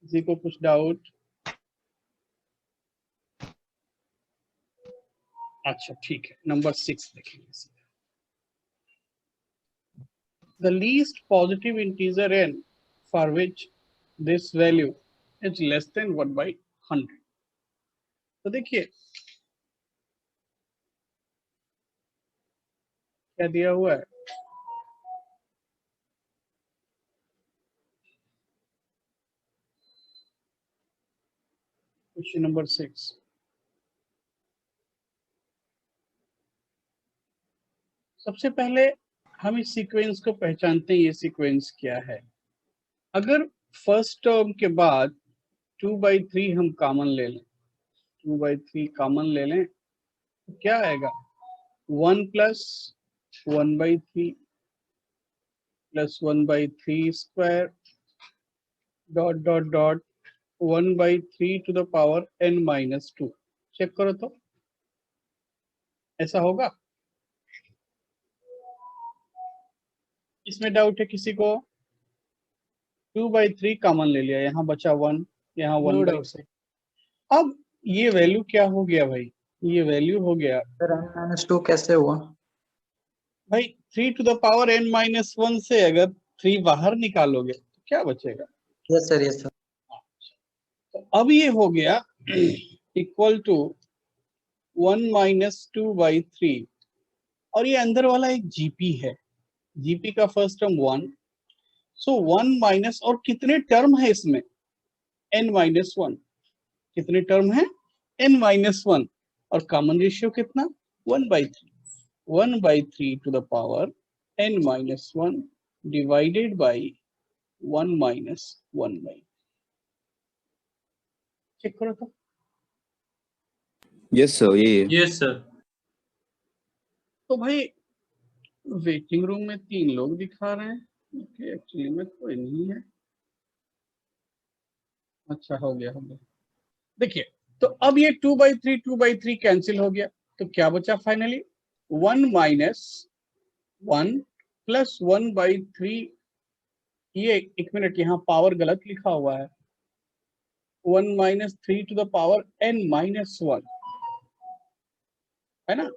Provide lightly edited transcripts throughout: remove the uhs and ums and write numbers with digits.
किसी को कुछ डाउट? अच्छा ठीक है, नंबर 6 देखेंगे। The least positive integer n for which this value is less than 1/100. तो देखिए क्या दिया हुआ है, क्वेश्चन नंबर 6। सबसे पहले हम इस सीक्वेंस को पहचानते हैं, ये सीक्वेंस क्या है। अगर फर्स्ट टर्म के बाद 2/3 हम कॉमन ले लें, 2/3 कॉमन ले लें तो क्या आएगा, 1 plus 1/3 plus 1/3 square dot dot dot 1/3 to the power n-2। Check करो तो ऐसा होगा? इसमें डाउट है किसी को? 2/3 कॉमन ले लिया, यहाँ बचा 1, यहाँ 1/3। अब ये वैल्यू क्या हो गया भाई, ये वैल्यू हो गया सर n-2 कैसे हुआ? भाई 3 टू द पावर n-1 से अगर 3 बाहर निकालोगे तो क्या बचेगा? Yes sir, yes sir. तो अब ये हो गया इक्वल टू 1 - 2/3, और ये अंदर वाला एक जीपी है, जीपी का फर्स्ट टर्म 1, सो 1 माइनस, और कितने टर्म है इसमें, n-1, कितने टर्म है, n-1, और कॉमन रेशियो कितना, 1/3, 1/3 to the power n-1 divided by 1 - 1/। Check करो तो। यस सर, ये यस सर। तो भाई वेटिंग रूम में 3 लोग दिखा रहे हैं, एक्चुअली में कोई नहीं है। अच्छा हो गया, हो गया। देखिए तो अब ये 2/3 कैंसिल हो गया, तो क्या बचा फाइनली, 1 - 1 प्लस 1/3। ये एक मिनट, यहाँ पावर गलत लिखा हुआ है, 1 - 3 टू द पावर n-1 है ना।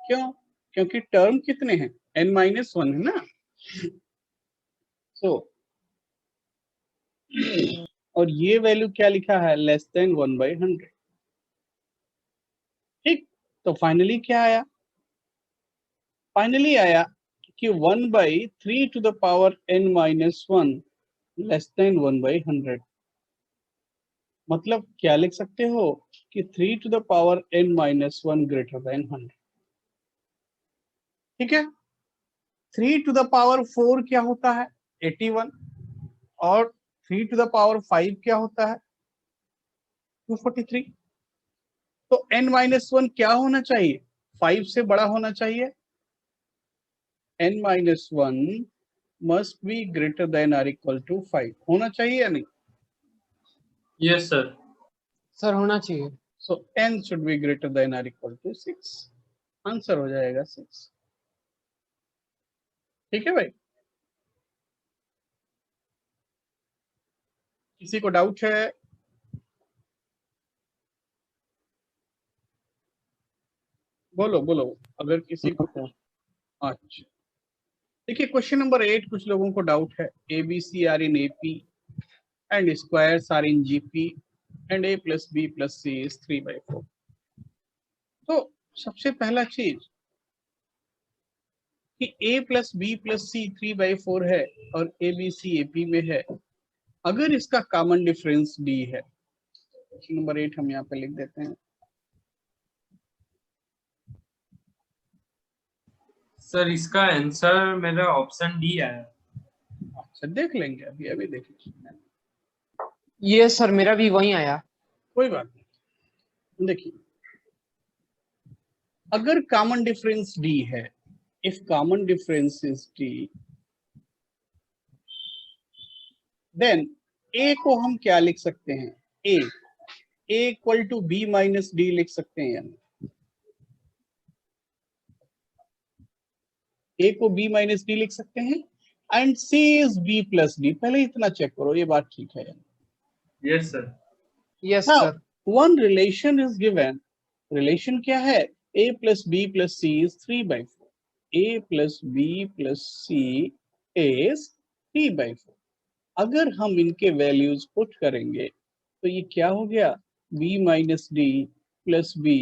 क्यों? क्योंकि टर्म कितने हैं, n-1 है ना। सो और ये वैल्यू क्या लिखा है, लेस देन 1/100। ठीक, तो फाइनली क्या आया, फाइनली आया कि 1/3 to the power n-1 less than 1/100। मतलब क्या लिख सकते हो कि 3 to the power n-1 greater than 100। ठीक है, 3 टू द पावर 4 क्या होता है, 81, और 3 टू द पावर 5 क्या होता है, 243। तो n-1 क्या होना चाहिए, 5 से बड़ा होना चाहिए, n-1 must be greater than or equal to 5 होना चाहिए या नहीं? Yes sir. सर होना चाहिए। So n should be greater than or equal to 6। Answer हो जाएगा 6। ठीक है भाई, किसी को डाउट है? बोलो बोलो, अगर किसी को। अच्छा देखिए क्वेश्चन नंबर 8, कुछ लोगों को डाउट है, ABC are in AP and squares are in GP and A + B + C is 3/4। तो सबसे पहला चीज कि A + B + C 3/4 है और ABC AP में है, अगर इसका कॉमन डिफरेंस D है, नंबर 8 हम यहाँ पे लिख देते हैं। सर इसका आंसर मेरा ऑप्शन डी आया। अच्छा देख लेंगे, अभी अभी देख लेंगे, ये सर मेरा भी वही आया। कोई बात नहीं। देखिए अगर कॉमन डिफरेंस D है, if common difference is D, then A को हम क्या लिख सकते हैं, A equal to B - D लिख सकते हैं, यानी A को B - D लिख सकते हैं, and C is B + D। पहले इतना चेक करो, ये बात ठीक है यानी Yes, sir. Yes Now, sir. one relation is given. Relation क्या है? A plus B plus C is 3/4. A plus B plus C is 3/4. अगर हम इनके वैल्यूज पुट करेंगे तो ये क्या हो गया? B minus D plus B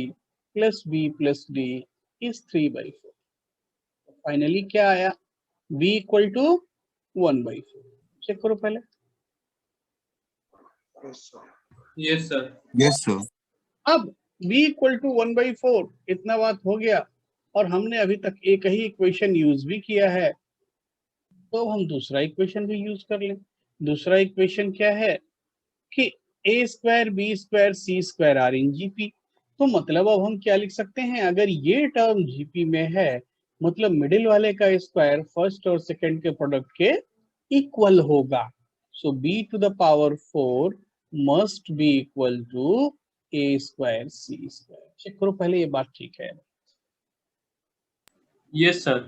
plus B plus D is 3/4. Finally क्या आया? B equal to 1/4. चेक करो पहले। Yes, sir. Yes, sir. अब b इक्वल टू 1/4 इतना बात हो गया और हमने अभी तक एक ही इक्वेशन यूज भी किया है, तो हम दूसरा इक्वेशन भी यूज कर लें। दूसरा इक्वेशन क्या है कि a square B square C square are in GP. तो मतलब अब हम क्या लिख सकते हैं? अगर ये टर्म जीपी में है मतलब मिडिल वाले का स्क्वायर फर्स्ट और सेकंड के प्रोडक्ट के इक्वल होगा। So b to the power 4 must be equal to a square C square. Check करो पहले ये बात ठीक है। Yes, sir.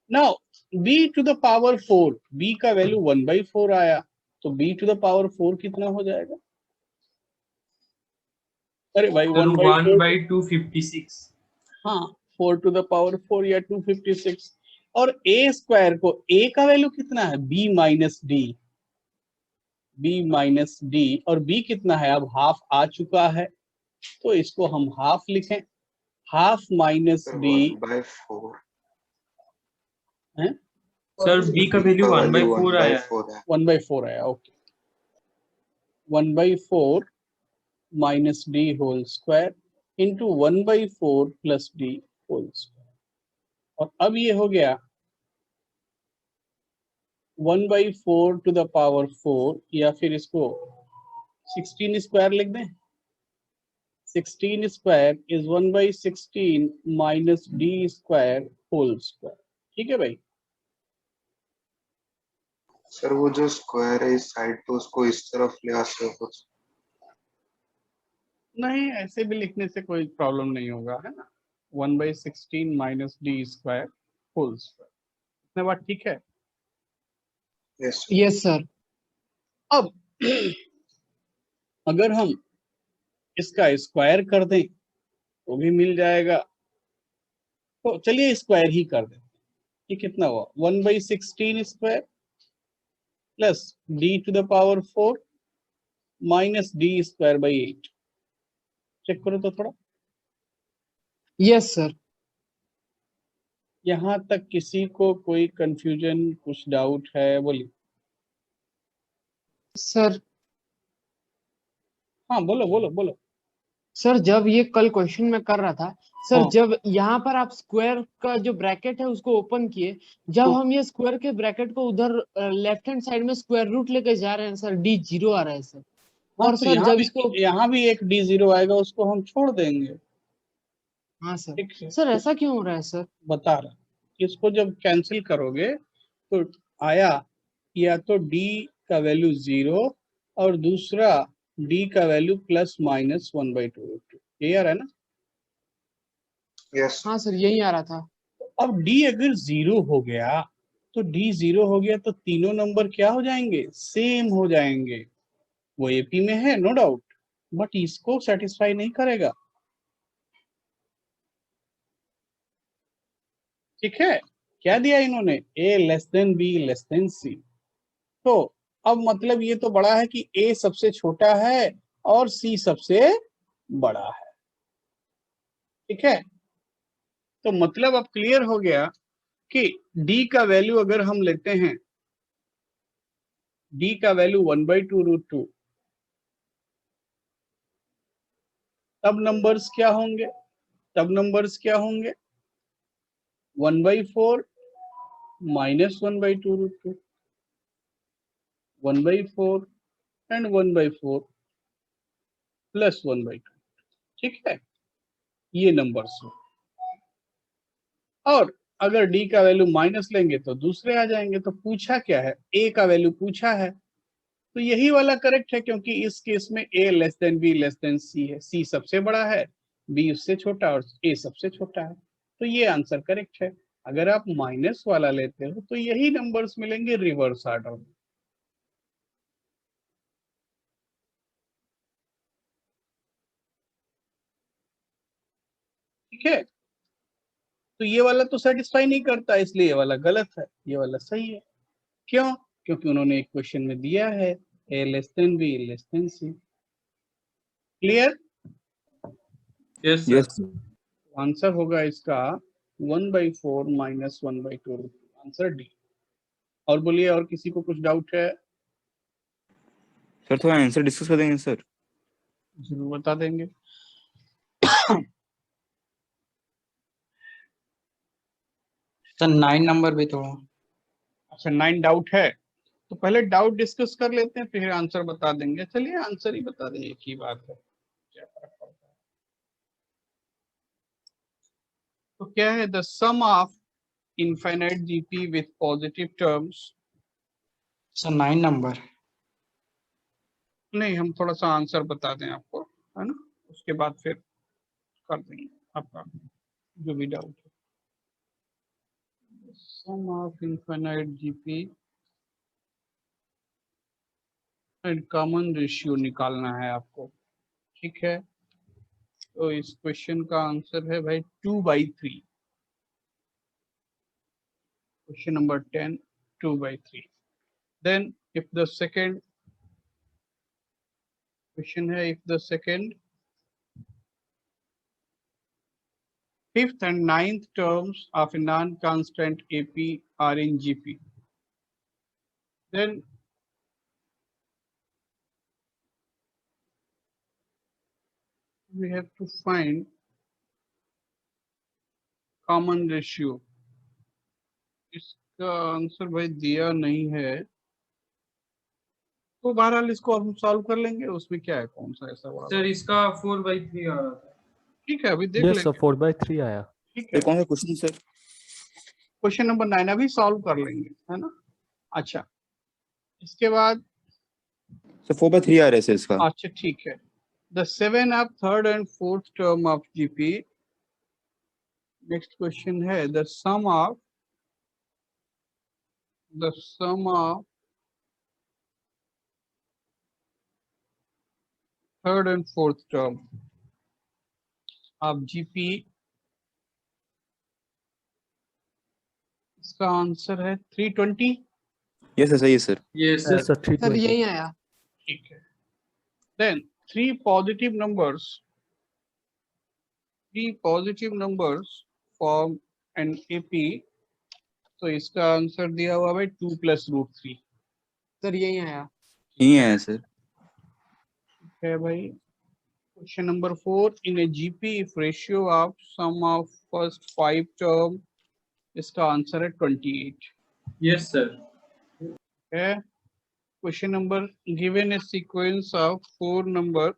Now b to the power 4, b का वैल्यू 1/4 आया, तो b टू द पावर 4 कितना हो जाएगा? अरे भाई Sir, 1/4 1 by 256. हाँ 4 टू द पावर 4 या 256। और a स्क्वायर को a का वैल्यू कितना है? b minus D, b minus D, और b कितना है? अब हाफ आ चुका है तो इसको हम हाफ लिखें, हाफ माइनस डी 1/4 है, Sir, B का वैल्यू 1 by 4 आया है। 1/4 आया। Okay 1/4 minus D whole square into 1/4 plus D whole square. और अब ये हो गया 1/4 टू द पावर 4, या फिर इसको 16 स्क्वायर लिख दें। 16 square is 1/16 minus D square whole square. ठीक है भाई। सर वो जो स्क्वायर है इस साइड पे उसको इस तरफ ले आते हो कुछ? नहीं ऐसे भी लिखने से कोई प्रॉब्लम नहीं होगा, है ना। 1/16 minus D square whole square, इतना बात ठीक है। Yes yes sir. अब अगर हम इसका स्क्वायर कर दें तो भी मिल जाएगा, तो चलिए स्क्वायर ही कर दें। ये कितना हुआ? 1/16 square plus D to the power 4 minus D square by 8। Check करो तो थोड़ा। Yes sir. यहां तक किसी को कोई कंफ्यूजन, कुछ डाउट है? बोलिए। सर हाँ बोलो बोलो बोलो। सर जब ये कल क्वेश्चन में कर रहा था सर, हाँ। जब यहाँ पर आप स्क्वायर का जो ब्रैकेट है उसको ओपन किए, जब हाँ। हम ये स्क्वायर के ब्रैकेट को उधर लेफ्ट हैंड साइड में स्क्वायर रूट लेके जा रहे हैं सर, डी 0 आ रहा है सर। हाँ और तो सर जब इसको, यहाँ भी एक d0 आएगा, उसको हम छोड़ देंगे। हाँ सर। ठीक है, सर ऐसा क्यों हो रहा है सर? बता रहा, इसको जब कैंसिल करोगे तो आया या तो d का वैल्यू 0 और दूसरा d का वैल्यू प्लस माइनस 1/2। ये आ रहा है ना। यस हाँ सर यही आ रहा था। अब d अगर 0 हो गया तो d 0 हो गया तो तीनों नंबर क्या हो जाएंगे? सेम हो जाएंगे। वो एपी में है नो डाउट, बट इसको सेटिस्फाई नहीं करेगा। ठीक है, क्या दिया इन्होंने? a less than b less than c। तो अब मतलब ये तो बड़ा है कि a सबसे छोटा है और c सबसे बड़ा है। ठीक है, तो मतलब अब क्लियर हो गया कि d का वैल्यू अगर हम लेते हैं, d का वैल्यू 1/2√2, तब नंबर्स क्या होंगे? तब नंबर्स क्या होंगे? 1/4 माइनस 1/2√2, 1/4 एंड 1/4 प्लस 1/2। ठीक है, ये नंबर्स हो। और अगर d का वैल्यू माइनस लेंगे तो दूसरे आ जाएंगे। तो पूछा क्या है? a का वैल्यू पूछा है, तो यही वाला करेक्ट है, क्योंकि इस केस में a less than b less than c है। c सबसे बड़ा है, b उससे छोटा और a सबसे छोटा है, तो ये आंसर करेक्ट है। अगर आप माइनस वाला लेते हो तो यही नंबर्स मिलेंगे रिवर्स ऑर्डर में। ठीक है, तो ये वाला तो सेटिस्फाई नहीं करता, इसलिए ये वाला गलत है, ये वाला सही है। क्यों? क्योंकि उन्होंने एक क्वेश्चन में दिया है a less than b less than c। Clear? Yes yes sir. Answer होगा इसका 1/4 माइनस 1/2। Answer D. और बोलिए, और किसी को कुछ डाउट है? सर थोड़ा आंसर डिस्कस कर देंगे सर। जरूर बता देंगे। सर 9 नंबर भी तो। अच्छा, 9 डाउट है, तो पहले डाउट डिस्कस कर लेते हैं, फिर आंसर बता देंगे। चलिए आंसर ही बता दें, एक ही बात है, क्या फर्क पड़ता है। तो क्या है? The sum of infinite GP with positive terms. Sir 9 number. नहीं, हम थोड़ा सा आंसर बता दें आपको, है ना, उसके बाद फिर कर देंगे आपका जो भी डाउट है। Sum of infinite GP and common ratio निकालना है आपको, ठीक है। तो इस क्वेश्चन का आंसर है भाई 2/3। Question number 10, 2/3। Then if the second question है, if the second, fifth and ninth terms of a non-constant AP are in GP, then we have to find common ratio। इसका आंसर भाई दिया नहीं है, तो बहरहाल इसको हम सॉल्व कर लेंगे। उसमें क्या है, कौन सा ऐसा बड़ा सर बात? इसका 4/3 आ रहा था। ठीक है, अभी देख यस सर लेंगे। 4/3 आया। ठीक है, ये कौन सा क्वेश्चन सर? क्वेश्चन नंबर 9 अभी सॉल्व कर लेंगे, है ना। अच्छा, इसके बाद, सर 4/3 आ रहा है सर इसका। अच्छा ठीक है, the 7 of third and fourth term of GP। Next question है the sum of third and fourth term of GP। इसका आंसर है 320। यस सर, सही है sir. Yes yes sir. Sir 320। यही आया। ठीक है, then three positive numbers form an AP। तो इसका आंसर दिया हुआ भाई 2 + √3 सर यही आया। यही आया सर। है भाई। Question number 4, in a GP if ratio of sum of first 5 term, इसका आंसर है 28। Yes sir. है। Question number, given a sequence of 4 number,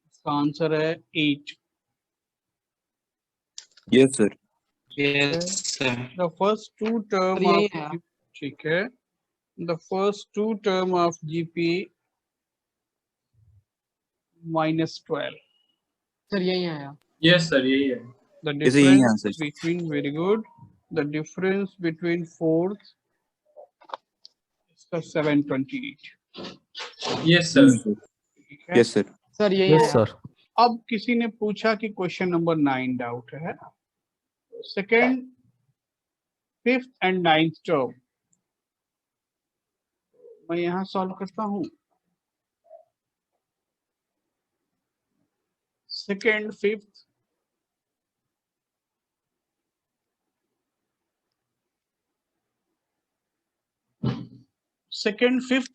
इसका आंसर है 8। Yes sir. Yes sir. The first 2 term यही of, आया। ठीक है, the first 2 term of GP -12। Sir यही आया। यस सर, यही है। The जैसे यही difference answer. between, very good, the difference between fourth, इसका 728। Yes sir. ठीक है। Yes sir. सर यही यस आया। सर। अब किसी ने पूछा कि क्वेश्चन नंबर 9 डाउट है, second, fifth and 9th term, मैं यहां सॉल्व करता हूं। Second, fifth,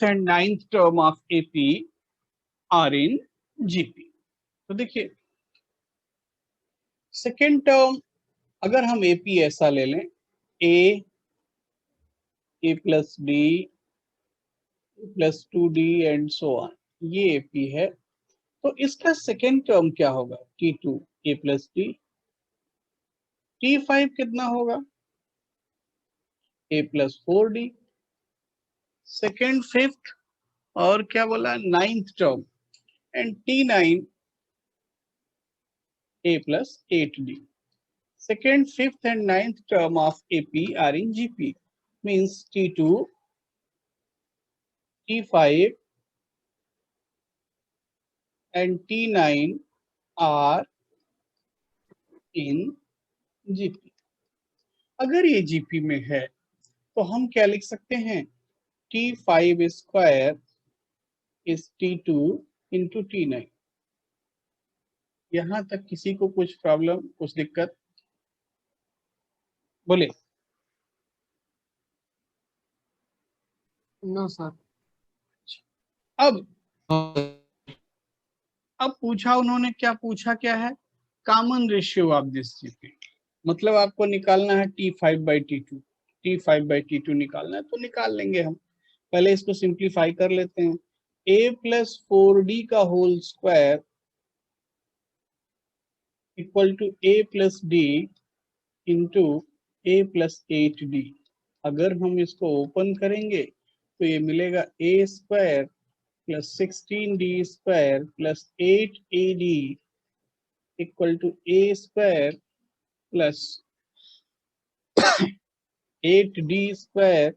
and 9th term of AP are in GP. तो देखिए, सेकेंड टर्म अगर हम एपी ऐसा ले लें, ए + D + 2d and so on, ये एपी है, तो इसका सेकेंड टर्म क्या होगा? T2 a + d। T5 कितना होगा? a + 4d। सेकेंड, फिफ्थ, और क्या बोला? 9th term, and T9 a + 8d। Second, fifth and 9th term of AP are in GP, means T2, T5 and T9 are in GP. अगर ये GP में है तो हम क्या लिख सकते हैं, T5 square is T2 into T9। यहां तक किसी को कुछ प्रॉब्लम, कुछ दिक्कत? बोले। No sir. अब पूछा उन्होंने, क्या पूछा, क्या है, common ratio of this GP. मतलब आपको निकालना है T5/T2, T5/T2 निकालना है तो निकाल लेंगे हम। पहले इसको सिंप्लीफाई कर लेते हैं। a+4d का whole square equal to a+d into a+8d। अगर हम इसको ओपन करेंगे तो ये मिलेगा a² + 16d² + 8ad equal to a² + 8d²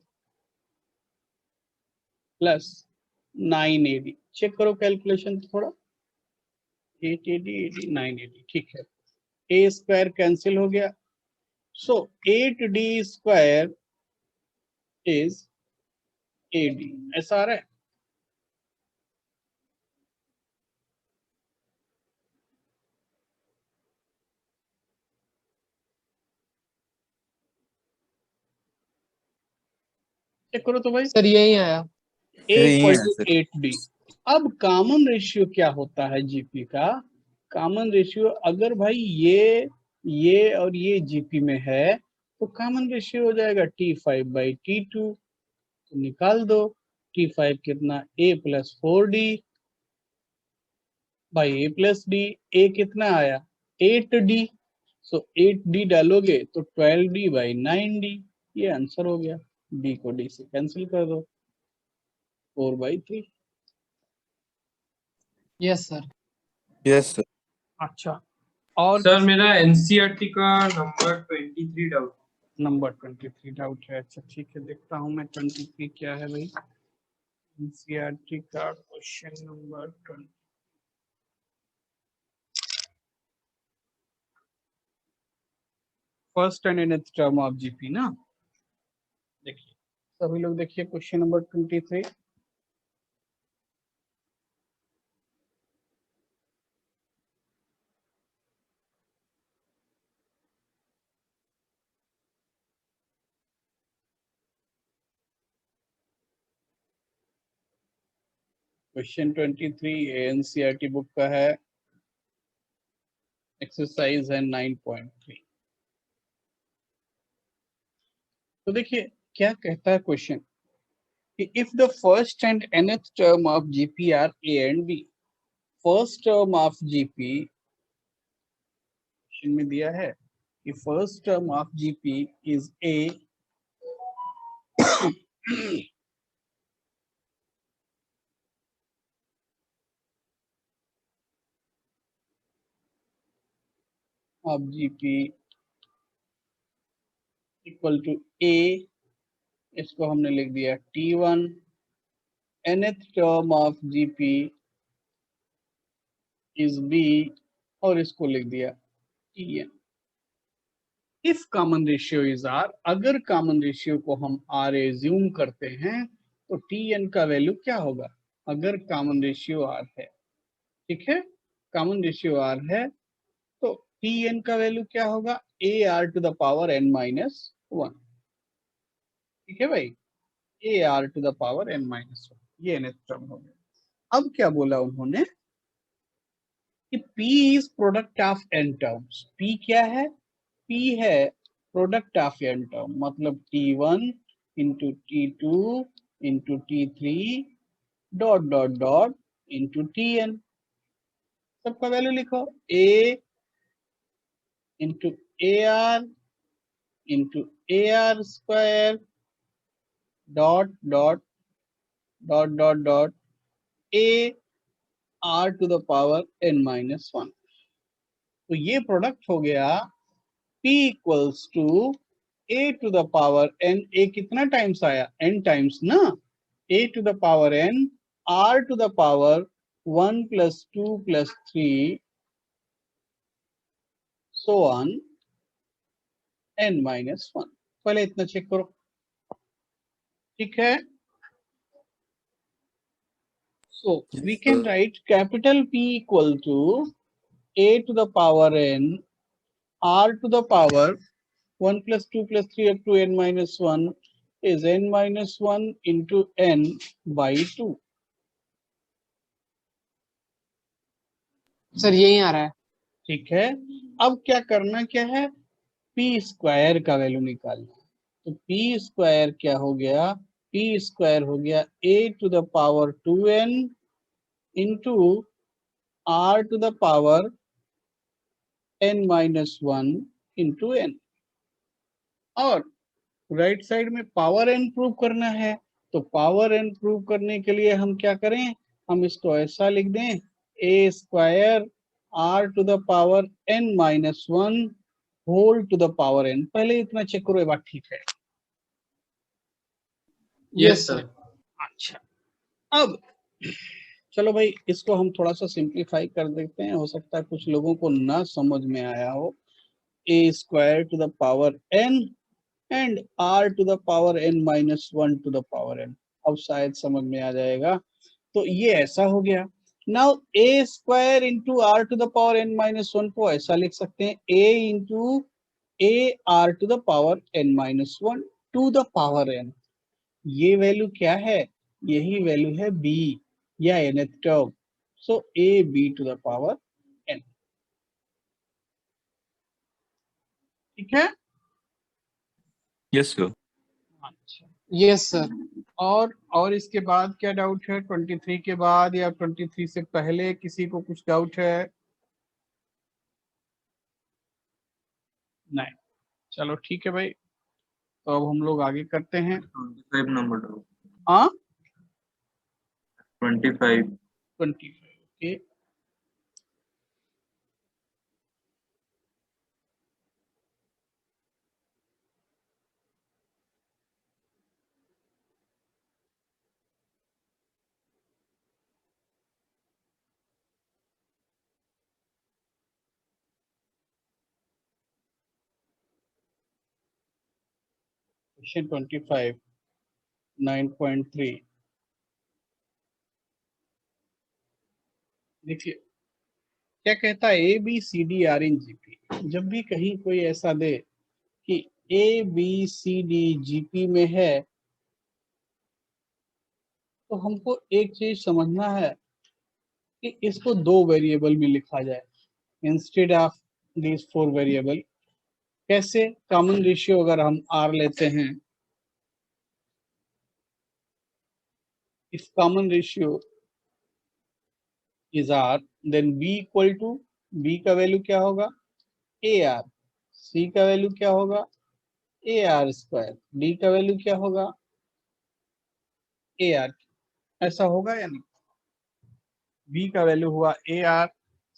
+ 9ad। चेक करो कैलकुलेशन थोड़ा। 8ad 9ad, ठीक है। a² कैंसिल हो गया, सो 8d² इज ad। ऐसा आ रहा है। चेक करो तो भाई, सर यही आया। a यही है इक्वल टू आंसर। 8d। अब कॉमन रेशियो क्या होता है जीपी का? कॉमन रेशियो, अगर भाई ये और ये जीपी में है तो कॉमन रेशियो हो जाएगा T5/T2। तो निकाल दो, T5 कितना, a+4d बाई a+d। a कितना आया, 8d। सो 8d डालोगे तो 12d/9d। ये आंसर हो गया। d को d से कैंसिल कर दो, 4/3। Yes sir. Yes sir. अच्छा, और सर किसी मेरा एनसीईआरटी का नंबर 23 डाउट। नंबर 23 डाउट है? अच्छा ठीक है, देखता हूं मैं 23 क्या है भाई। एनसीईआरटी का question number 20। First and nth term of GP ना। देखिए सभी लोग, देखिए question number 23। Question 23 NCERT book का है, एक्सरसाइज है 9.3। तो देखिए क्या कहता है question, if the first and nth term of GP are a and b। First term of GP में दिया है कि first term of GP is a of GP equal to a। इसको हमने लिख दिया T1। nth term of GP is b और इसको लिख दिया Tn। If common ratio is r, अगर कॉमन रेशियो को हम r एज्यूम करते हैं तो Tn का वैल्यू क्या होगा? अगर कॉमन रेशियो r है, ठीक है, कॉमन रेशियो r है तो Tn का वैल्यू क्या होगा, ar⁻n-1। ठीक है भाई, ar⁻n-1। ये nth टर्म हो गया। अब क्या बोला उन्होंने कि P is product of n terms. P क्या है? P है प्रोडक्ट ऑफ n टर्म, मतलब T1 into T2 into T3 dot dot dot into Tn। सबका वैल्यू लिखो, a into ar into ar² dot dot dot dot dot a r⁻n-1। तो ये product हो गया P equals to a⁻n। a कितना times आया, n times ना, a⁻n r⁻1 + 2 + 3 so on n minus 1। पहले इतना चेक करो, ठीक है। So we can write capital P equal to a to the power n r to the power 1 plus 2 plus 3 up to n minus 1 is n minus 1 into n by 2। Sir यही आ रहा है। ठीक है, अब क्या करना क्या है, p स्क्वायर का वैल्यू निकालना है। तो p स्क्वायर क्या हो गया, p स्क्वायर हो गया a to the power 2n into r to the power n minus 1 into n। और राइट साइड में पावर n प्रूव करना है, तो पावर n प्रूव करने के लिए हम क्या करें, हम इसको ऐसा लिख दें a square r to the power n minus 1 whole to the power n। पहले इतना चेक करो, ये बात ठीक है। Yes sir. अच्छा, अब चलो भाई इसको हम थोड़ा सा सिंप्लीफाई कर देते हैं, हो सकता है कुछ लोगों को ना समझ में आया हो। a square to the power n and r to the power n minus 1 to the power n, अब शायद समझ में आ जाएगा। तो ये ऐसा हो गया। Now a square into r to the power n minus 1 को ऐसा लिख सकते हैं a into a r to the power n minus 1 to the power n। ये वैल्यू क्या है, यही वैल्यू है b या nth term. So a b to the power n, ठीक है। Yes sir. अच्छा, यस सर। और इसके बाद क्या डाउट है, 23 के बाद या 23 से पहले किसी को कुछ डाउट है? नहीं, चलो ठीक है भाई, तो अब हम लोग आगे करते हैं। 25 नंबर डाउट। हाँ 25। 25, ओके। क्वेश्चन 25 9.3 देखिए क्या कहता है, A B C D are in GP. जब भी कहीं कोई ऐसा दे कि A B C D GP में है, तो हमको एक चीज समझना है कि इसको दो वेरिएबल में लिखा जाए इंस्टेड ऑफ दीज 4 वेरिएबल। कैसे, कॉमन रेशियो अगर हम आर लेते हैं, if common ratio is r then b equal to, b का वैल्यू क्या होगा ए आर, c का वैल्यू क्या होगा ए आर स्क्वायर, d का वैल्यू क्या होगा ए आर। ऐसा होगा या नहीं, b का वैल्यू हुआ ए आर,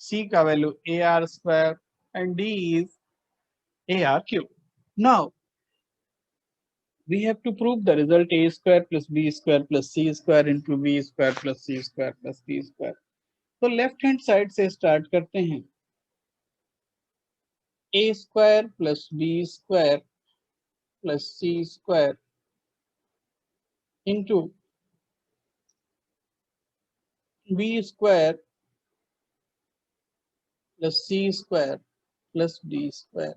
c का वैल्यू a r square and d is a r cube. Now we have to prove the result a square plus b square plus c square into b square plus c square plus d square। तो left hand side से start करते हैं, a square plus b square plus c square into b square plus c square plus d square.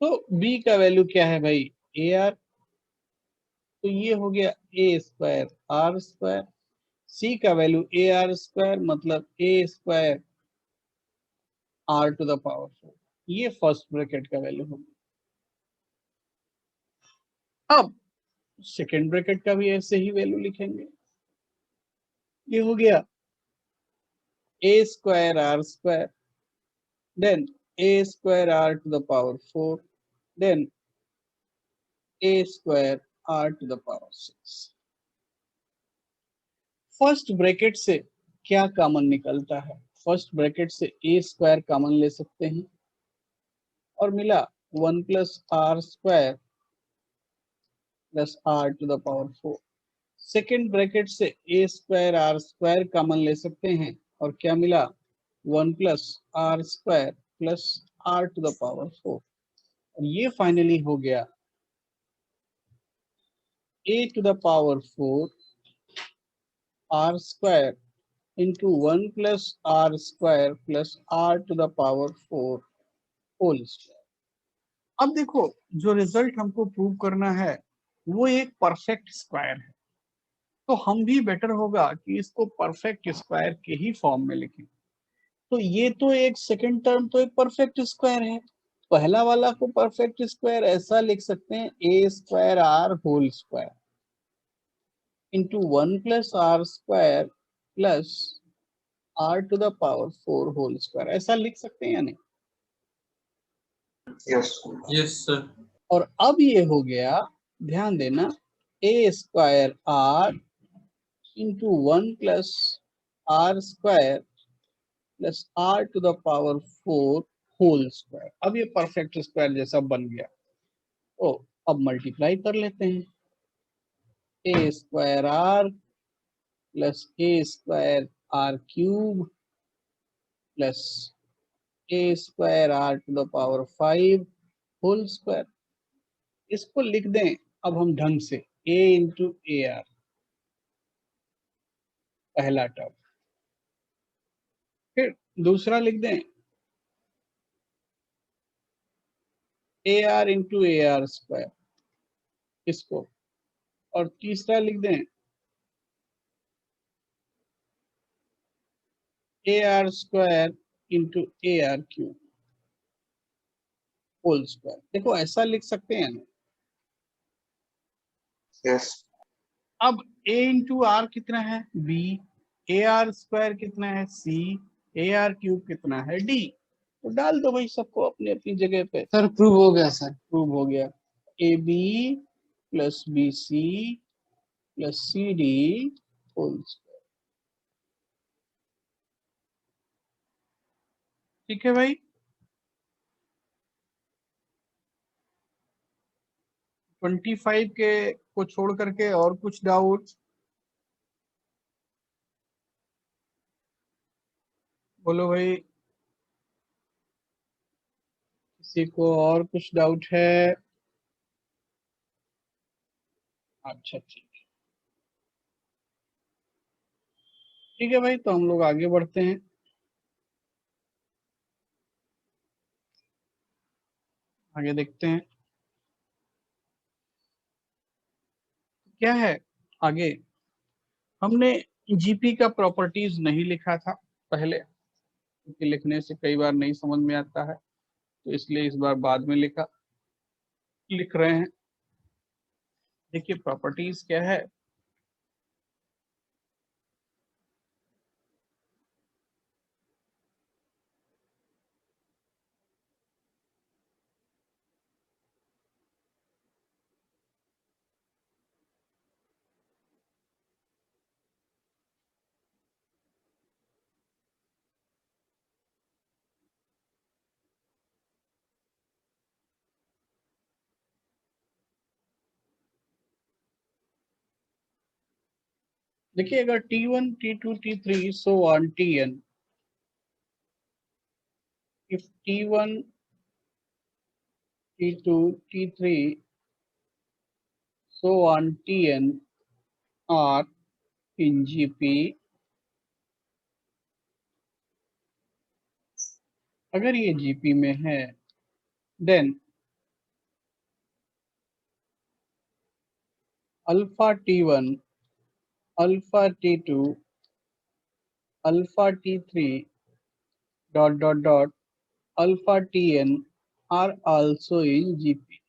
तो b का value क्या है भाई a r, तो ये हो गया a square r square, c का वैल्यू ए आर स्क्वायर मतलब a square r to the power 4। ये फर्स्ट ब्रैकेट का वैल्यू होगा। अब सेकेंड ब्रैकेट का भी ऐसे ही वैल्यू लिखेंगे, ये हो गया a square r square then a square r to the power 4 then a square r to the power 6। First bracket से क्या कॉमन निकलता है, फर्स्ट ब्रैकेट से ए स्क्वायर कॉमन ले सकते हैं और मिला 1 plus r square plus r to the power 4। Second bracket से a square r square common ले सकते हैं और क्या मिला 1 plus r square plus r to the power 4 और ये फाइनली हो गया a to the power 4 r square into 1 plus r square plus r to the power 4 whole square. अब देखो जो रिजल्ट हमको प्रूव करना है वो एक परफेक्ट स्क्वायर है, तो हम भी बेटर होगा कि इसको परफेक्ट स्क्वायर के ही फॉर्म में लिखें। तो ये तो एक सेकंड टर्म तो एक परफेक्ट स्क्वायर है, पहला वाला को परफेक्ट स्क्वायर ऐसा लिख सकते हैं a square r whole square into 1 plus r square plus r to the power 4 whole square, ऐसा लिख सकते हैं या नहीं? Yes. Yes sir. और अब ये हो गया, ध्यान देना, a square r into 1 plus r square plus r to the power 4 whole square. अब ये परफेक्ट स्क्वायर जैसा बन गया। ओ अब मल्टीप्लाई कर लेते हैं, a square r plus a square r cube plus a square r to the power 5 whole square. इसको लिख दें अब हम ढंग से, a इंटू ए आर पहला टर्म, फिर दूसरा लिख दें a r into a r square इसको, और तीसरा लिख दें a r square into a r cube whole square. देखो ऐसा लिख सकते हैं ना। Yes. अब a इंटू आर कितना है b, ए आर स्क्वायर कितना है c, ए आर क्यूब कितना है d, तो डाल दो भाई सबको अपनी अपनी जगह पे। सर प्रूव हो गया सर। प्रूव हो गया, a b plus b c plus c d whole square. ठीक है भाई, 25 के को छोड़ करके और कुछ डाउट? बोलो भाई, किसी को और कुछ डाउट है? अच्छा ठीक है भाई, तो हम लोग आगे बढ़ते हैं। आगे देखते हैं क्या है आगे। हमने जीपी का प्रॉपर्टीज नहीं लिखा था पहले, क्योंकि लिखने से कई बार नहीं समझ में आता है, तो इसलिए इस बार बाद में लिख रहे हैं। देखिए प्रॉपर्टीज क्या है। देखिए अगर T1, T2, T3 so on Tn, if T1, T2, T3 so on Tn are in GP, अगर ये GP में है then alpha T1, alpha T2, alpha T3 dot dot dot alpha Tn are also in GP।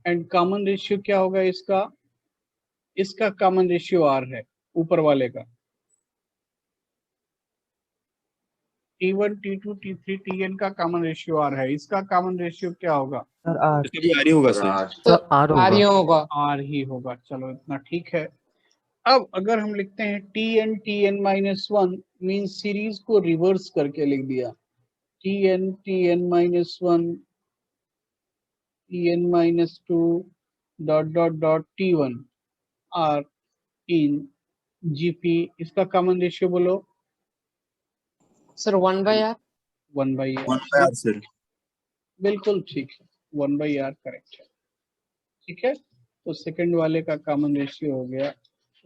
And common ratio क्या होगा इसका? इसका common ratio R है, ऊपर वाले का। T1, T2, T3, Tn का कॉमन रेशियो R है, इसका कॉमन रेशियो क्या होगा? सर आर इसका भी आर ही होगा सर। सर आर ही होगा। R ही होगा, चलो इतना ठीक है। अब अगर हम लिखते हैं Tn Tn minus 1 mean series को रिवर्स करके लिख दिया, Tn Tn minus 1 Tn minus 2 dot dot dot T1 are in GP, इसका कॉमन रेशियो बोलो। Sir 1/r। 1/r। 1/r sir. बिल्कुल ठीक है, 1/r करेक्ट है। ठीक है, तो सेकंड वाले का कॉमन रेशियो हो गया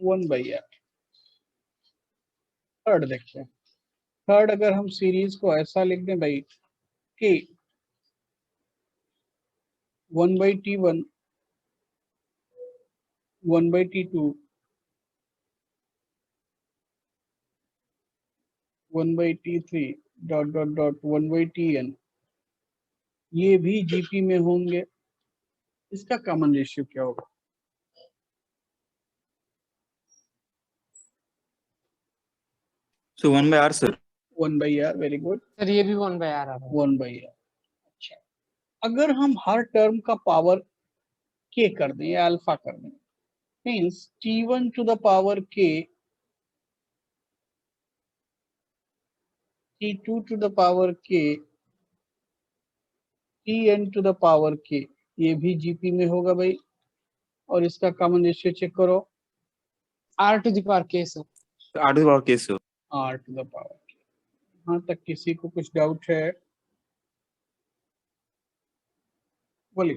1/r। थर्ड देखते हैं। थर्ड अगर हम सीरीज को ऐसा लिख दें भाई कि 1/t1 1/t2 1/t3 dot dot dot 1/tn, ये भी जीपी में होंगे, इसका कॉमन रेशियो क्या होगा? So 1/r sir. 1/r, very good, sir ये भी 1/r आ रहा है। 1/r। अच्छा, अगर हम हर टर्म का पावर के कर दें या अल्फा कर दें, means t1 to the power k, t2 to the power k, tn to the power k, ये भी जीपी में होगा भाई। और इसका कॉमन रेशियो चेक करो, r⁻k sir. r to the power k sir. r to the power k। यहाँ तक किसी को कुछ डाउट है? बोलिए।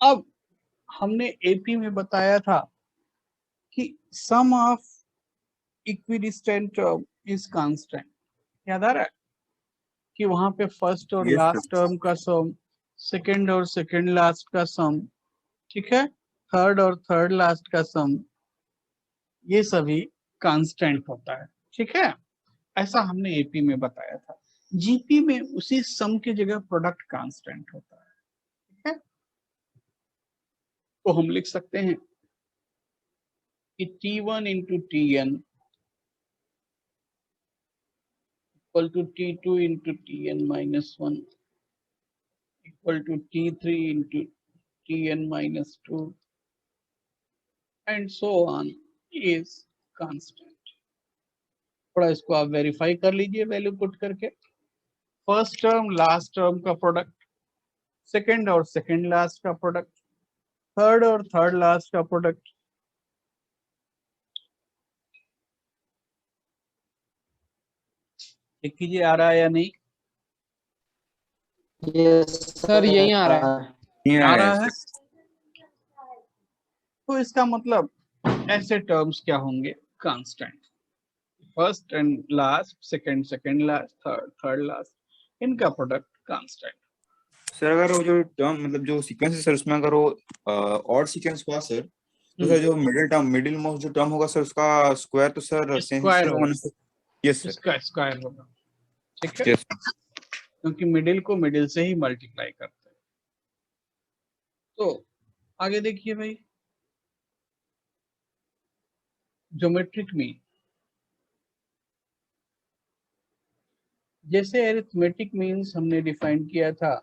अब हमने एपी में बताया था कि sum of equidistant term is constant, याद आ रहा है कि वहां पे फर्स्ट और Yes, लास्ट sir. टर्म का सम, सेकंड और सेकंड लास्ट का सम, ठीक है, थर्ड और थर्ड लास्ट का सम, ये सभी कांस्टेंट होता है। ठीक है, ऐसा हमने एपी में बताया था। जीपी में उसी सम की जगह प्रोडक्ट कांस्टेंट होता है। ठीक है, तो हम लिख सकते हैं कि t1 into tn equal to t2 into tn minus 1 equal to t3 into tn minus 2 and so on is constant. थोड़ा इसको आप वेरीफाई कर लीजिए वैल्यू पुट करके। फर्स्ट टर्म लास्ट टर्म का प्रोडक्ट, सेकंड और सेकंड लास्ट का product, third और थर्ड लास्ट का प्रोडक्ट। चेक कीजिए आ रहा है या नहीं? सर यही आ रहा है। नहीं आ आया रहा है। सर। तो इसका मतलब ऐसे टर्म्स क्या होंगे? Constant. First and last, second second last, third third last, इनका प्रोडक्ट कांस्टेंट। सर अगर वो जो टर्म मतलब जो सीक्वेंस है सर, उसमें अगर वो ऑड सीक्वेंस हुआ सर, तो सर जो मिडिल टर्म, मिडिल मोस्ट जो टर्म होगा सर, उसका स्क्वायर तो सर स्क्वायर सेंस होगा, यस सर। इसका स्क्वायर होगा। ठीक है, यस क्योंकि मिडिल को मिडिल से ही मल्टीप्लाई करते हैं। तो आगे देखिए भाई, ज्योमेट्रिक मीन, जैसे अरिथमेटिक मीन्स हमने डिफाइन किया था,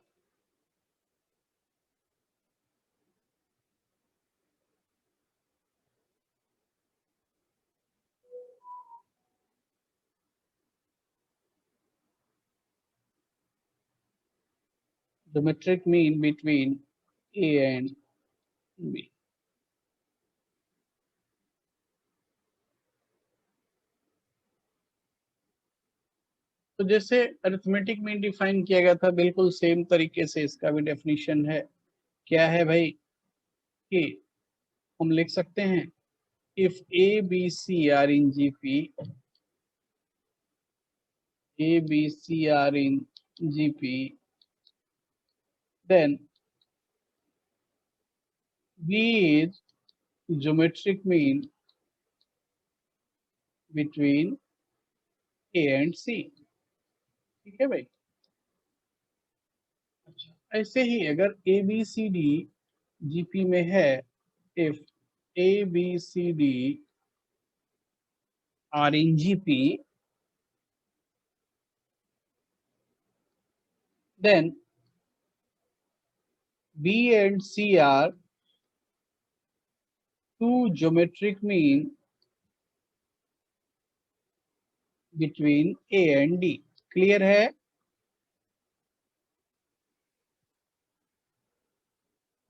geometric mean between A and B. तो जैसे अरिथमेटिक मीन डिफाइन किया गया था, बिल्कुल सेम तरीके से इसका भी डेफिनेशन है। क्या है भाई? कि हम लिख सकते हैं if A B C are in GP, A B C are in GP, then B is geometric mean between A and C। ठीक है भाई। अच्छा, ऐसे ही अगर A B C D GP में है, if A B C D are in GP, then B and C are two geometric mean between A and D। Clear है?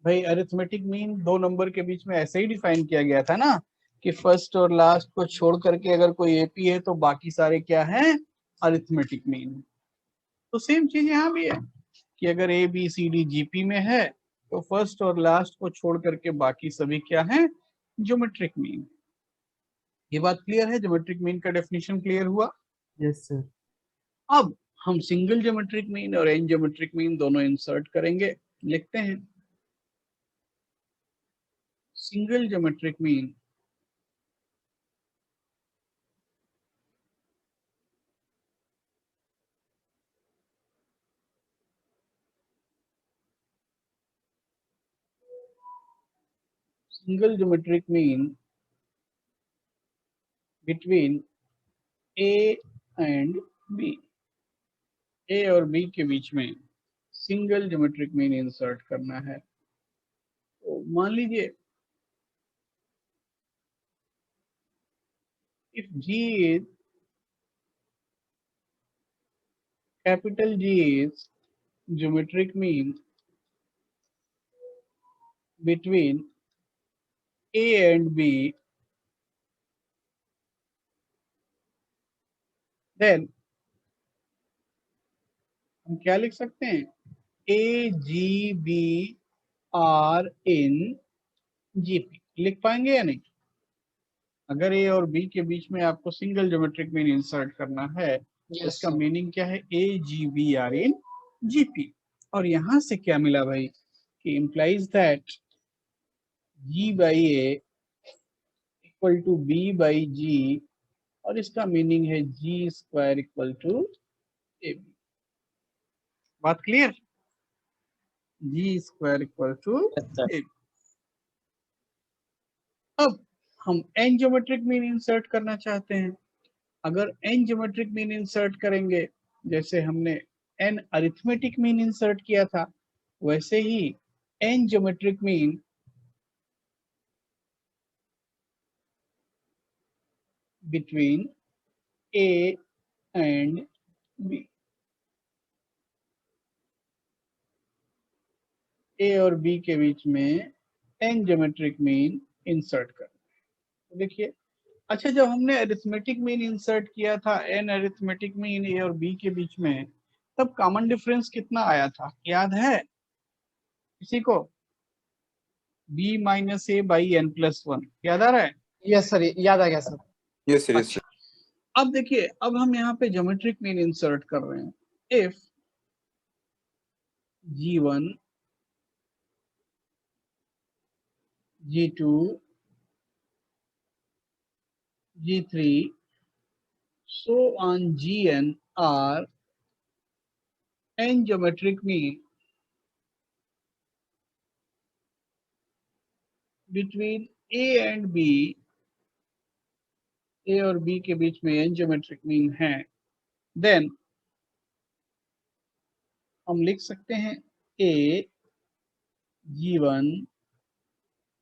भाई अरिथमेटिक मीन दो नंबर के बीच में ऐसे ही डिफाइन किया गया था ना कि फर्स्ट और लास्ट को छोड़ करके अगर कोई एपी है तो बाकी सारे क्या हैं, अरिथमेटिक मीन। तो सेम चीज यहाँ भी है कि अगर A B C D GP में है तो फर्स्ट और लास्ट को छोड़ करके बाकी सभी क्या हैं, ज्योमेट्रिक मीन। ये बात क्लियर है? ज्योमेट्रिक मीन का डेफिनेशन क्लियर हुआ? Yes sir. अब हम सिंगल ज्योमेट्रिक मीन और एन ज्योमेट्रिक मीन दोनों इंसर्ट करेंगे। लिखते हैं single geometric mean between A and b. A और बी के बीच में सिंगल ज्योमेट्रिक मीन इंसर्ट करना है। तो मान लीजिए if G is capital G is geometric mean between A and B, then हम क्या लिख सकते हैं, A G B R in GP। लिख पाएंगे या नहीं? अगर A और B के बीच में आपको सिंगल ज्योमेट्रिक मीन इंसर्ट करना है तो इसका मीनिंग क्या है, A G B R in GP। और यहां से क्या मिला भाई कि implies that G by A equal to B by G, और इसका मीनिंग है G square equal to AB। बात clear? G square equal to AB। अब हम n ज्योमेट्रिक मीन इंसर्ट करना चाहते हैं। अगर n ज्योमेट्रिक मीन इंसर्ट करेंगे, जैसे हमने n अरिथमेटिक मीन इंसर्ट किया था, वैसे ही n geometric mean between A and B। A और B के बीच में n ज्योमेट्रिक मीन इंसर्ट कर। तो देखिए, अच्छा जब हमने अरिथमेटिक मीन इंसर्ट किया था n अरिथमेटिक मीन A और B के बीच में, तब कॉमन डिफरेंस कितना आया था, याद है किसी को? B minus A by n plus 1, याद आ रहा है? यस सर, याद आ गया sir. Yes sir, yes sir. अब देखिए, अब हम यहाँ पे ज्योमेट्रिक मीन इंसर्ट कर रहे हैं। If G1 G2 G3 so on Gn are n geometric mean between A and B, A और B के बीच में n geometric mean है, then हम लिख सकते हैं A G1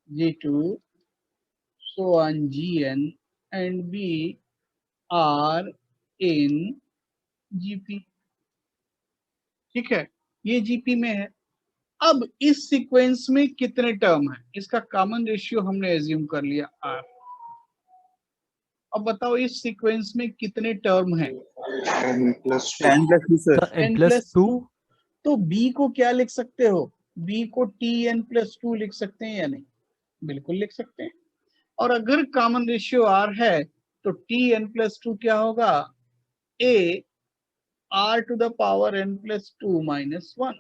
G2 so on Gn and B are in GP। ठीक है, ये GP में है। अब इस सीक्वेंस में कितने टर्म है, इसका कॉमन रेशियो हमने एज्यूम कर लिया R। अब बताओ इस सीक्वेंस में कितने टर्म हैं? n plus 2 10 plus 2 sir. n plus 2। तो B को क्या लिख सकते हो, B को Tn प्लस 2 लिख सकते हैं या नहीं? बिल्कुल लिख सकते हैं। और अगर कॉमन रेशियो R है तो Tn प्लस 2 क्या होगा, A R to the power n plus 2 minus 1,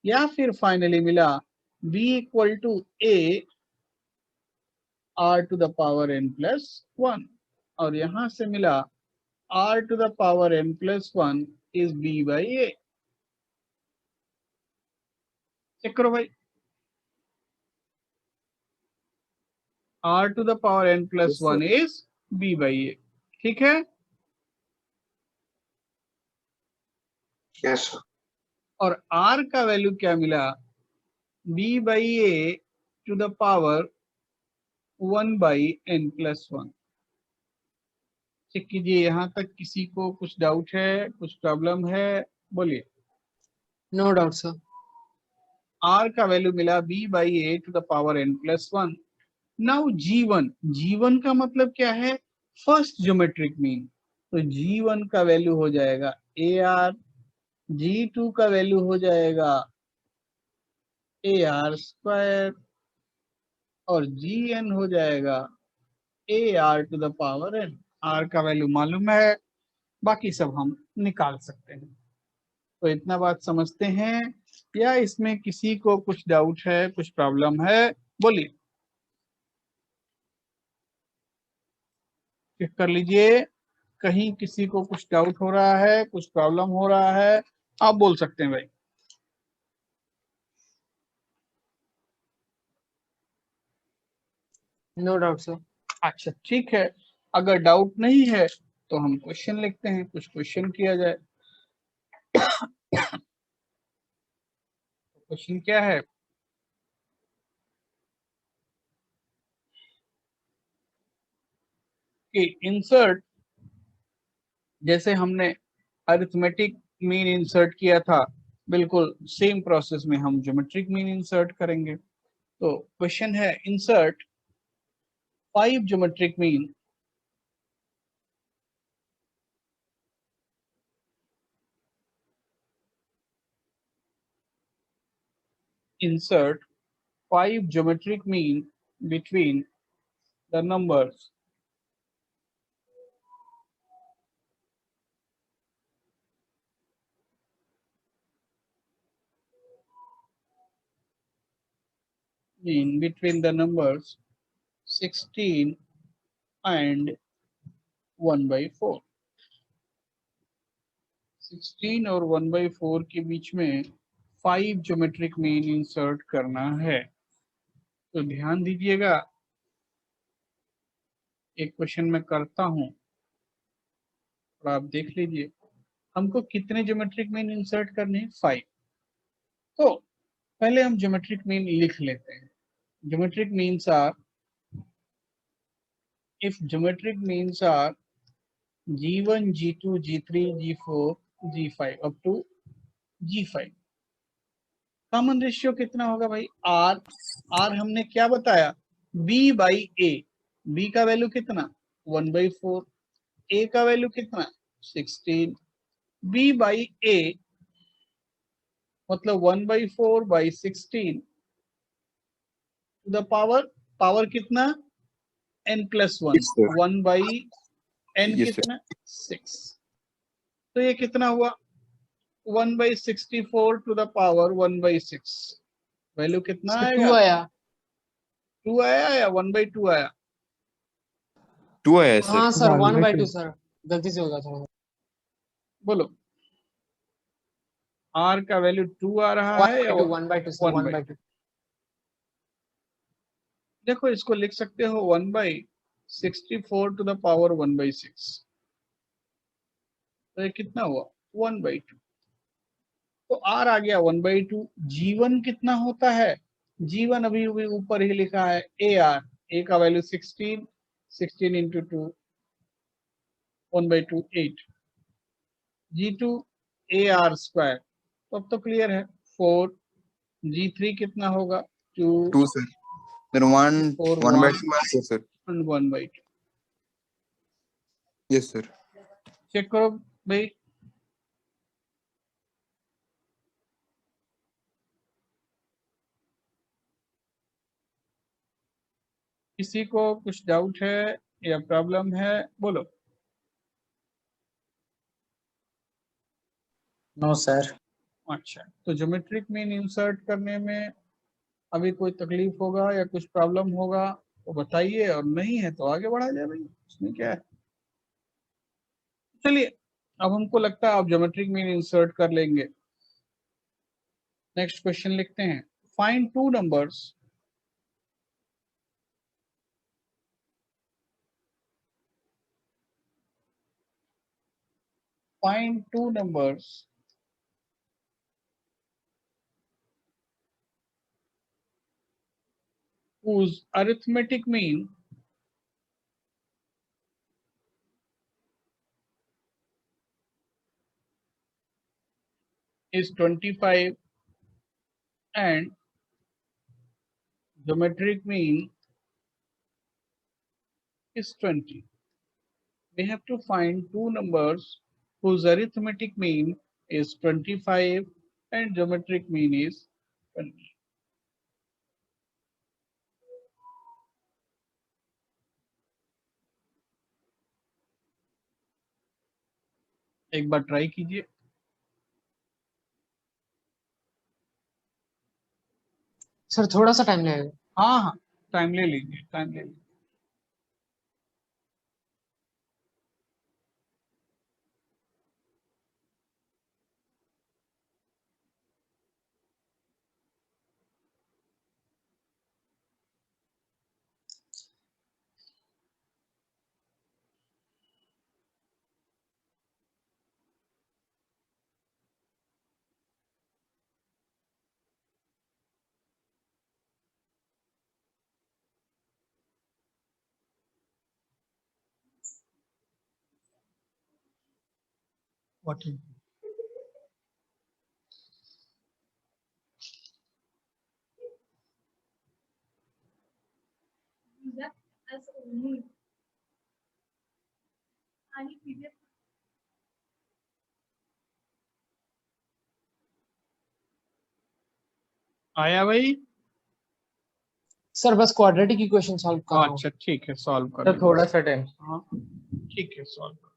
या फिर फाइनली मिला B equal to A R to the power n plus 1, और यहां से मिला R to the power n plus 1 is B by A। Check करो भाई, R to the power n plus 1 is B by A। ठीक है, yes sir और R का वैल्यू क्या मिला, B by A to the power 1 by n plus 1। Check कीजिए, यहां तक किसी को कुछ डाउट है, कुछ प्रॉब्लम है? बोलिए। No doubt sir. r का वैल्यू मिला b/a⁴n+1। नाउ g1 का मतलब क्या है, फर्स्ट ज्योमेट्रिक मीन, तो g1 का वैल्यू हो जाएगा ar, g2 का वैल्यू हो जाएगा ar² और gn हो जाएगा ar⁴n। r का वैल्यू मालूम है, बाकी सब हम निकाल सकते हैं। तो इतना बात समझते हैं या इसमें किसी को कुछ डाउट है, कुछ प्रॉब्लम है, बोलिए, चेक कर लीजिए। कहीं किसी को कुछ डाउट हो रहा है, कुछ प्रॉब्लम हो रहा है, आप बोल सकते हैं भाई। No doubt sir. अच्छा ठीक है, अगर डाउट नहीं है तो हम क्वेश्चन लिखते हैं, कुछ क्वेश्चन किया जाए। क्वेश्चन क्या है, कि इंसर्ट, जैसे हमने अरिथमेटिक मीन इंसर्ट किया था, बिल्कुल सेम प्रोसेस में हम ज्योमेट्रिक मीन इंसर्ट करेंगे। तो क्वेश्चन है, insert 5 geometric mean insert 5 geometric mean between the numbers between the numbers 16 and 1/4। 16 और 1/4 के बीच में 5 ज्योमेट्रिक मीन इंसर्ट करना है। तो ध्यान दीजिएगा, एक क्वेश्चन मैं करता हूं और आप देख लीजिए, हमको कितने ज्योमेट्रिक मीन इंसर्ट करने हैं, 5। तो पहले हम ज्योमेट्रिक मीन लिख लेते हैं। Geometric means are, if geometric means are g1, g2, g3, g4, g5 up to g5। Common ratio कितना होगा भाई, r हमने क्या बताया, b/a। b का वैल्यू कितना 1/4, a का वैल्यू कितना 16, b/a मतलब 1/4/16 टू द पावर कितना n+1, Yes, sir. 1/n Yes, sir. कितना 6। तो ये कितना हुआ 1/64 टू द पावर 1/6। वैल्यू कितना सर आएगा, 2 आया। 2 आया या 1/2 आया, 2 आया सर। हाँ सर 1/2 सर, गलती से होगा थोड़ा। बोलो r का वैल्यू 2 आ रहा है या 1/2 सर 1/2। 1/2। देखो इसको लिख सकते हो 1/64 टू द पावर 1/6। तो ये कितना हुआ 1/2। तो r आ गया 1/2। g1 कितना होता है, g1 अभी ऊपर ही लिखा है ar, a का वैल्यू 16, 16 इंटू 2 1/2 8। g2 ar², तो अब तो क्लियर है 4। g3 कितना होगा 2 2 सर। then 1 4 1/2 आया sir. and 1/2। Yes sir. Check करो भाई, किसी को कुछ डाउट है या प्रॉब्लम है, बोलो। No sir. अच्छा, तो ज्योमेट्रिक मीन इंसर्ट करने में अभी कोई तकलीफ होगा या कुछ प्रॉब्लम होगा तो बताइए, और नहीं है तो आगे बढ़ा जाए भाई, उसमें क्या है। चलिए, अब हमको लगता है आप ज्योमेट्रिक मीन इंसर्ट कर लेंगे। नेक्स्ट क्वेश्चन लिखते हैं, find 2 numbers find 2 numbers whose arithmetic mean is 25 and geometric mean is 20. We have to find two numbers whose arithmetic mean is 25 and geometric mean is 20. एक बार try कीजिए। Sir थोड़ा सा time लगेगा। हाँ हाँ, time ले लीजिए, टाइम ले लीजिए। What is that as only आणि PDF आया भाई? सर बस क्वाड्रेटिक इक्वेशन सॉल्व कर रहा हूँ। अच्छा ठीक है, सॉल्व कर सर लीजिए। थोड़ा सा टाइम। हाँ ठीक है, सॉल्व कर।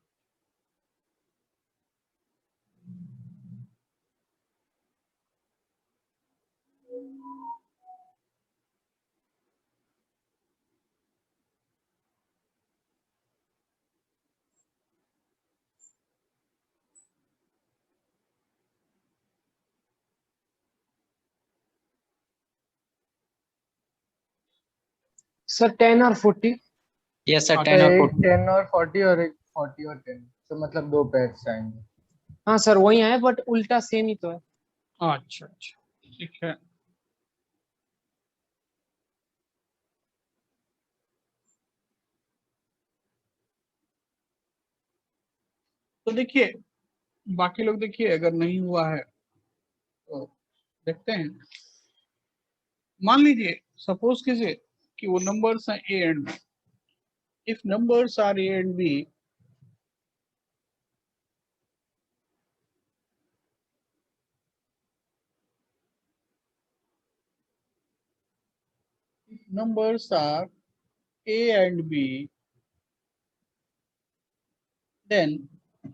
सर 10 और 40। यस सर, हाँ, 10 और एक 40। 10 और 40 और एक 40 और 10, तो मतलब दो पेयर्स आएंगे। हाँ सर वही आए बट उल्टा सेम ही तो है। अच्छा अच्छा ठीक है। तो देखिए, बाकी लोग देखिए, अगर नहीं हुआ है तो देखते हैं। मान लीजिए सपोज कीजिए कि वो नंबर्स हैं A and B. If numbers are A and B, numbers are a and b, then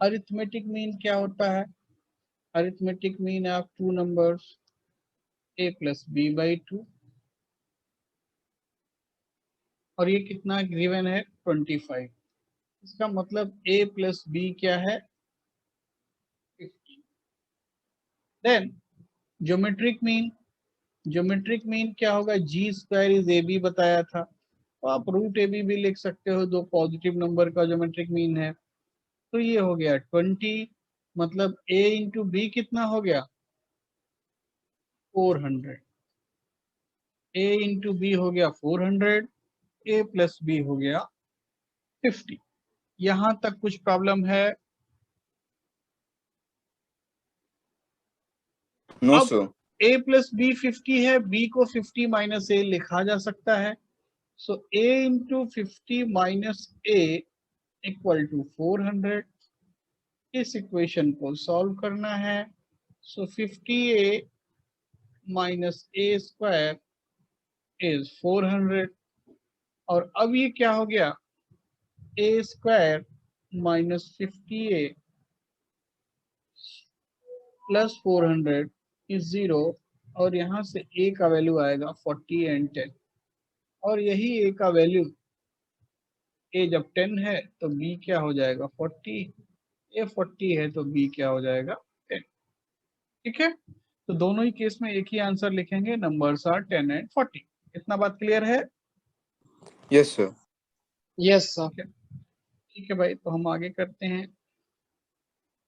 arithmetic mean क्या होता है? arithmetic mean of two numbers a plus b by 2, और ये कितना गिवन है? 25। इसका मतलब a plus b क्या है? 50। then geometric mean, geometric mean क्या होगा? जी स्क्वायर इज ए बी बताया था, तो आप रूट ए बी भी लिख सकते हो, दो पॉजिटिव नंबर का ज्योमेट्रिक मीन है। तो ये हो गया 20, मतलब ए इंटू बी कितना हो गया? 400। ए इंटू बी हो गया 400, ए प्लस बी हो गया 50। यहां तक कुछ प्रॉब्लम है? नो अब सर। a प्लस बी 50 है, b को 50 माइनस ए लिखा जा सकता है। So a into 50 minus a equal to 400। इस इक्वेशन को सॉल्व करना है। So 50a minus a square is 400, और अब ये क्या हो गया? A square minus 50a plus 400 is 0, और यहाँ से a का वैल्यू आएगा 40 एंड 10, और यही a का वैल्यू, a जब 10 है तो b क्या हो जाएगा? 40। a 40 है तो b क्या हो जाएगा? 10। ठीक है, तो दोनों ही केस में एक ही आंसर लिखेंगे, नंबर्स आर 10 एंड 40। इतना बात क्लियर है? Yes sir. Yes sir. ठीक है भाई, तो हम आगे करते हैं।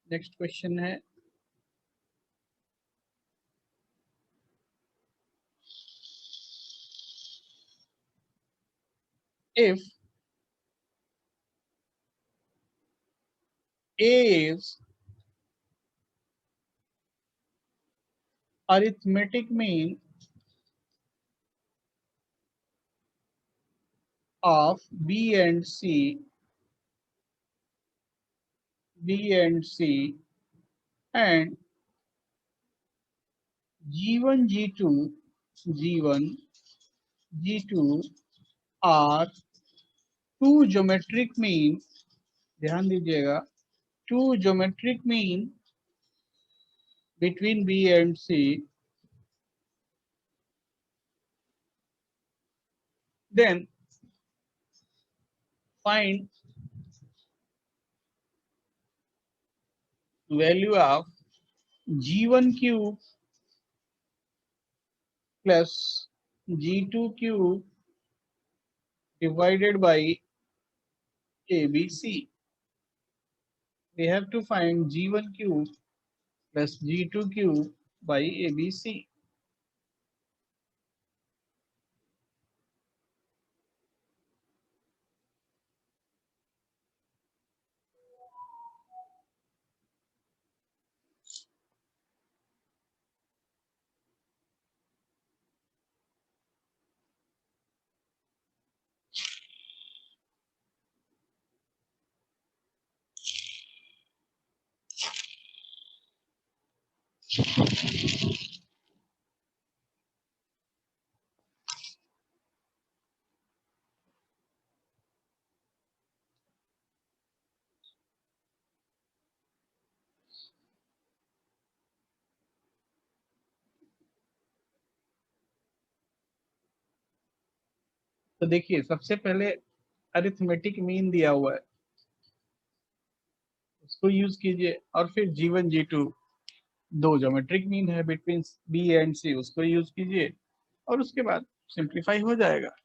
नेक्स्ट क्वेश्चन है if a is arithmetic mean of B and C and G1 G2 are two geometric mean, ध्यान दीजिएगा, two geometric mean between B and C, then find value of G1 cube plus G2 cube divided by ABC. We have to find G1 cube plus G2 cube by ABC. तो देखिए सबसे पहले arithmetic mean दिया हुआ है, उसको use कीजिए, और फिर G1 G2 दो ज्योमेट्रिक मीन है बिटवीन B एंड C, उसको यूज कीजिए और उसके बाद सिंप्लीफाई हो जाएगा।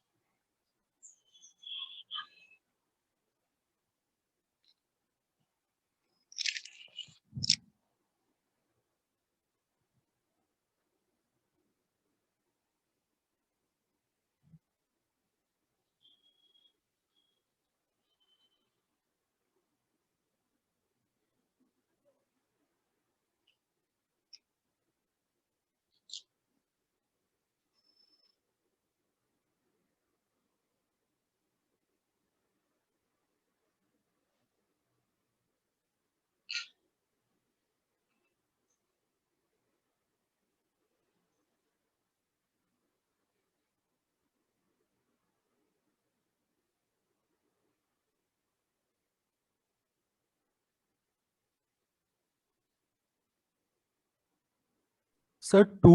सर 2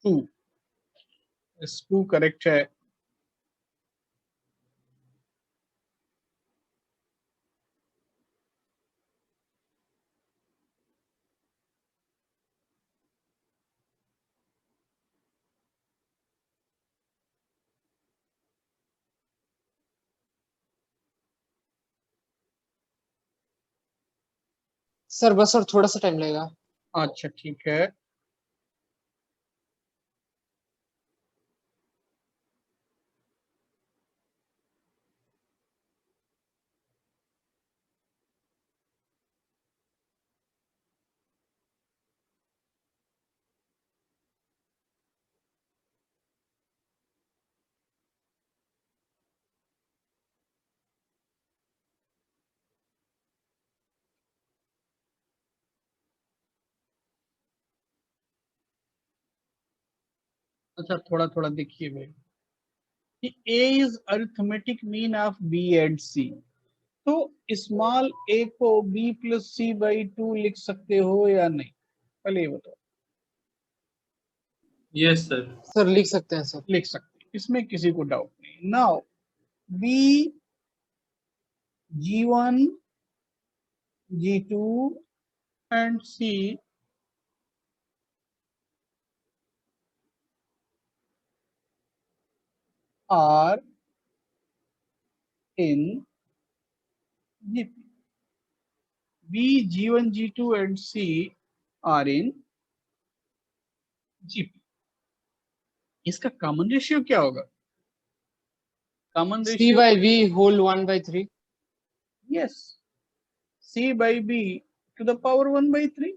2 करेक्ट है। सर बस और थोड़ा सा टाइम लगेगा। अच्छा ठीक है, अच्छा थोड़ा थोड़ा देखिए भाई कि A is arithmetic mean of B and C, तो स्मॉल a को B प्लस C बाई 2 लिख सकते हो या नहीं, पहले ये बताओ। Yes sir. सर लिख सकते हैं सर। लिख सकते हैं, इसमें किसी को डाउट नहीं। Now B G1 G2 and C are in GP. B G1 G2 and C are in GP. इसका कॉमन रेशियो क्या होगा? Common C ratio by V whole 1/3। Yes, C by B to the power 1/3।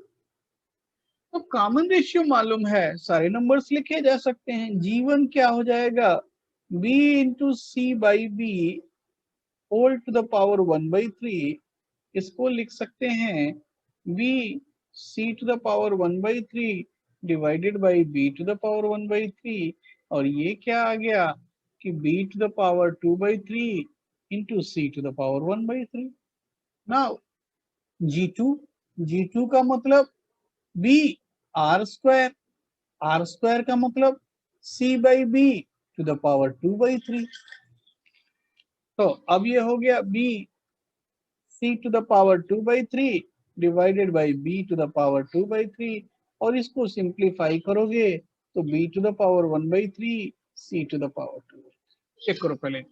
तो common ratio मालूम है, सारे numbers लिखे जा सकते हैं। G1 क्या हो जाएगा? b into c by b whole to the power 1/3, इसको लिख सकते हैं b c to the power 1/3 divided by b to the power 1/3, और ये क्या आ गया कि b to the power 2/3 into c to the power 1/3. Now g2 का मतलब b r स्क्वायर का मतलब c by b to the power 2/3. तो अब ये हो गया b c to the power 2/3 divided by b to the power 2/3, और इसको सिंप्लीफाई करोगे तो b to the power 1/3 c to the power 2. Check करो पहले.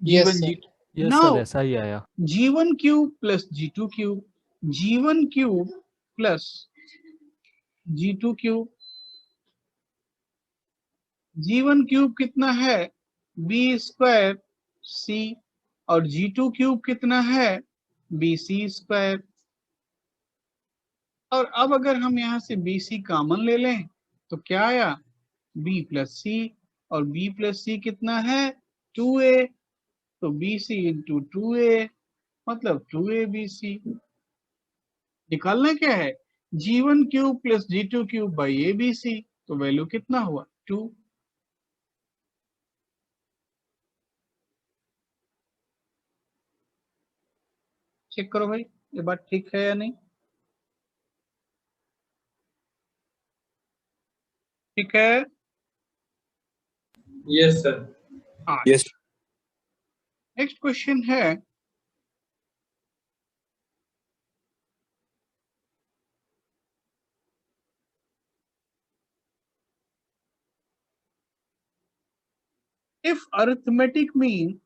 Yes, G1 sir. G2. Yes Now sir ऐसा ही आया. G1 cube plus G2 cube, G1 cube plus G2 cube. G1 cube कितना है b स्क्वायर c, और G2 cube कितना है bc square. और अब अगर हम यहाँ से bc कॉमन ले लें तो क्या आया b प्लस c, और b प्लस c कितना है 2a, तो bc इंटू 2a मतलब 2abc. निकालना क्या है G1 cube plus G2 cube by abc, तो वैल्यू कितना हुआ 2. चेक करो भाई ये बात ठीक है या नहीं. ठीक है. yes sir. हाँ. यस नेक्स्ट क्वेश्चन है if arithmetic mean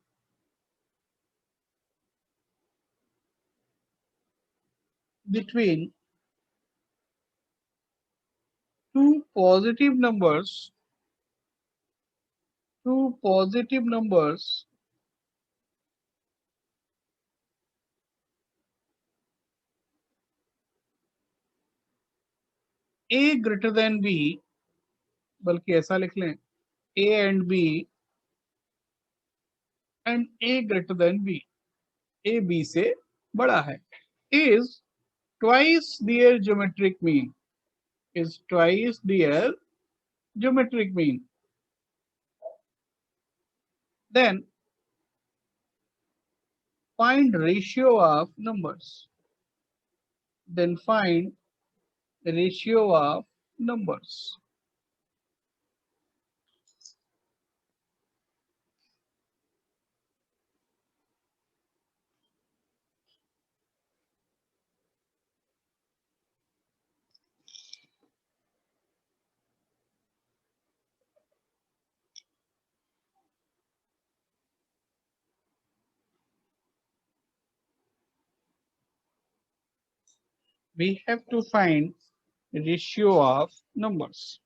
between two positive numbers a greater than b, बल्कि ऐसा लिख लें a and b and a greater than b, a b से बड़ा है, is twice their geometric mean, is twice their geometric mean, then find ratio of numbers, then find the ratio of numbers. We have to find the ratio of numbers.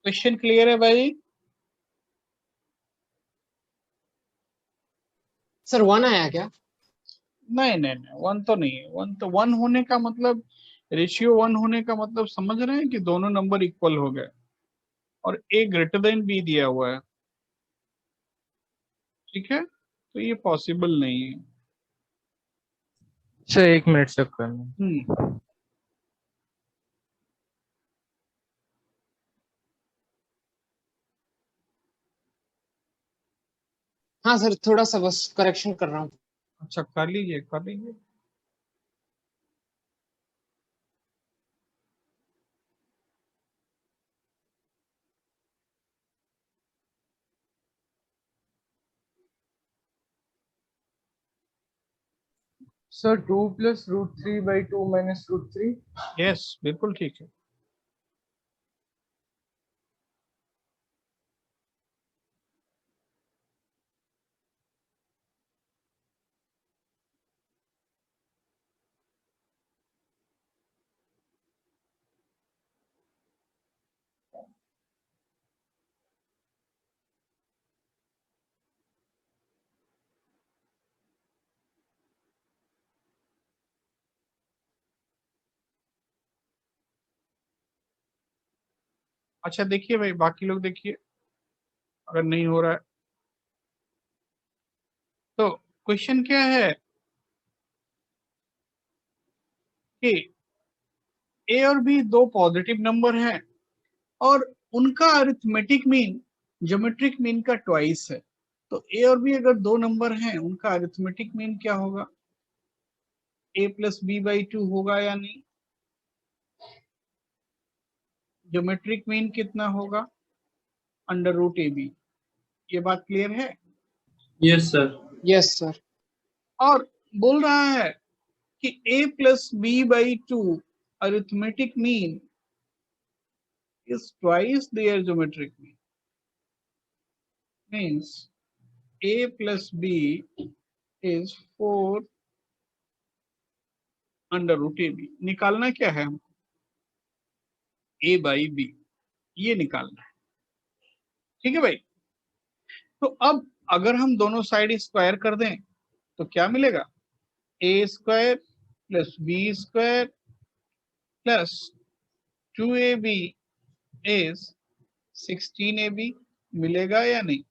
Question clear है भाई? Sir 1 आया क्या? नहीं नहीं नहीं, one तो नहीं है. वन तो वन होने का मतलब रेशियो 1 होने का मतलब समझ रहे हैं कि दोनों नंबर इक्वल हो गए और ए ग्रेटर देन बी दिया हुआ है. ठीक है, तो ये पॉसिबल नहीं है. सर 1 मिनट चेक करना. हाँ सर थोड़ा सा बस करेक्शन कर रहा हूँ. अच्छा कर लीजिए कर लीजिए. सर 2 + √3/2 - √3। यस, बिल्कुल ठीक है। अच्छा देखिए भाई, बाकी लोग देखिए, अगर नहीं हो रहा है तो क्वेश्चन क्या है कि ए और बी दो पॉजिटिव नंबर हैं और उनका अरिथमेटिक मीन ज्योमेट्रिक मीन का ट्वाइस है। तो ए और बी अगर दो नंबर हैं, उनका अरिथमेटिक मीन क्या होगा? a + b/2 होगा या नहीं? ज्योमेट्रिक मीन कितना होगा? √ab। ये बात क्लियर है? Yes sir. Yes sir. और बोल रहा है कि a + b/2 arithmetic mean is twice their geometric mean. Means a + b is 4 √ab। निकालना क्या है हमको? a/b, ये निकालना है। ठीक है भाई। तो अब अगर हम दोनों साइड स्क्वायर कर दें तो क्या मिलेगा? a² + b² + 2ab is 16ab मिलेगा या नहीं?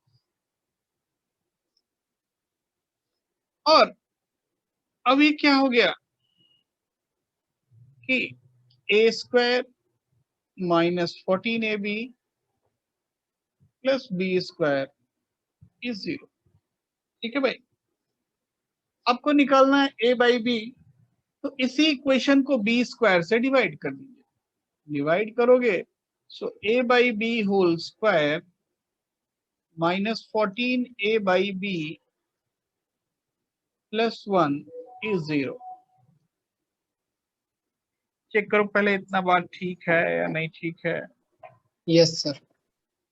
और अब ये क्या हो गया कि a² - 14ab + b² is 0। ठीक है भाई। आपको निकालना है a/b, तो इसी इक्वेशन को b² से डिवाइड कर दीजिए। डिवाइड करोगे so a/b whole square -14ab + 1 is 0। Check करो पहले इतना बात ठीक है या नहीं ठीक है। Yes sir.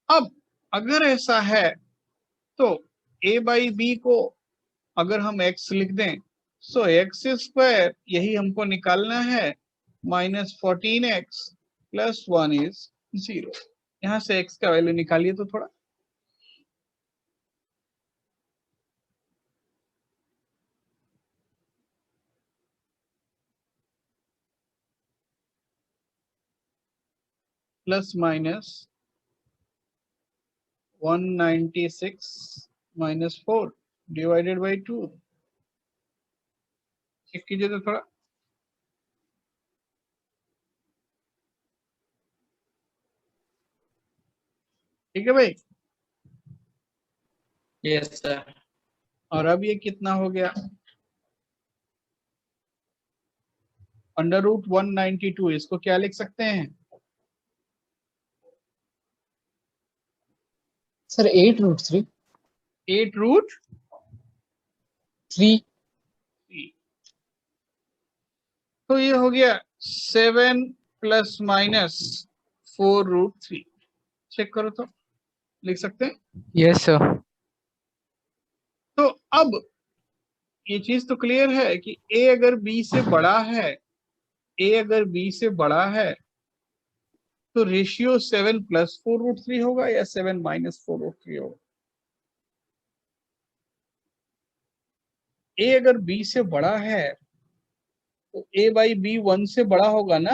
अब अगर ऐसा है तो a/b को अगर हम x लिख दें सो x² यही हमको निकालना है, -14x + 1 is 0। यहां से x का वैल्यू निकालिए तो थोड़ा। +(-196 - 4 / 2)। चेक कीजिए तो थोड़ा। ठीक है भाई। Yes sir. और अब ये कितना हो गया? √192। इसको क्या लिख सकते हैं? सर 8√3। 8√3। तो ये हो गया 7 ± 4√3। चेक करो तो, लिख सकते हैं? Yes sir. तो अब ये चीज तो क्लियर है कि a अगर b से बड़ा है, a अगर b से बड़ा है तो रेशियो 7 + 4√3 होगा या 7 - 4√3 होगा? a अगर b से बड़ा है तो a/b 1 से बड़ा होगा ना?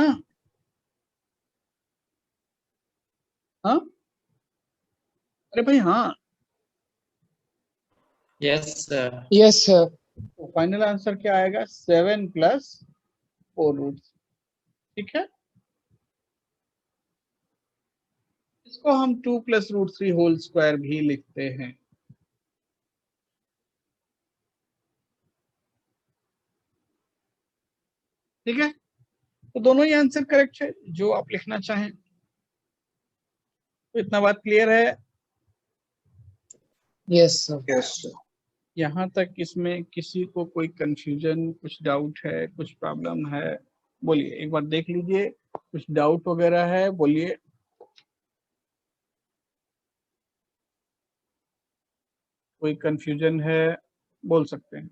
हाँ, अरे भाई हाँ। Yes sir. Yes sir. तो फाइनल आंसर क्या आएगा? 7 + 4√3। ठीक है। इसको हम 2 + √3 होल स्क्वायर भी लिखते हैं। ठीक है। तो दोनों ही आंसर करेक्ट है जो आप लिखना चाहें। तो इतना बात क्लियर है? Yes sir. Yes sir. यहाँ तक इसमें किसी को कोई कंफ्यूजन, कुछ डाउट है, कुछ प्रॉब्लम है? बोलिए, एक बार देख लीजिए, कुछ डाउट वगैरह है, बोलिए। कोई कंफ्यूजन है, बोल सकते हैं।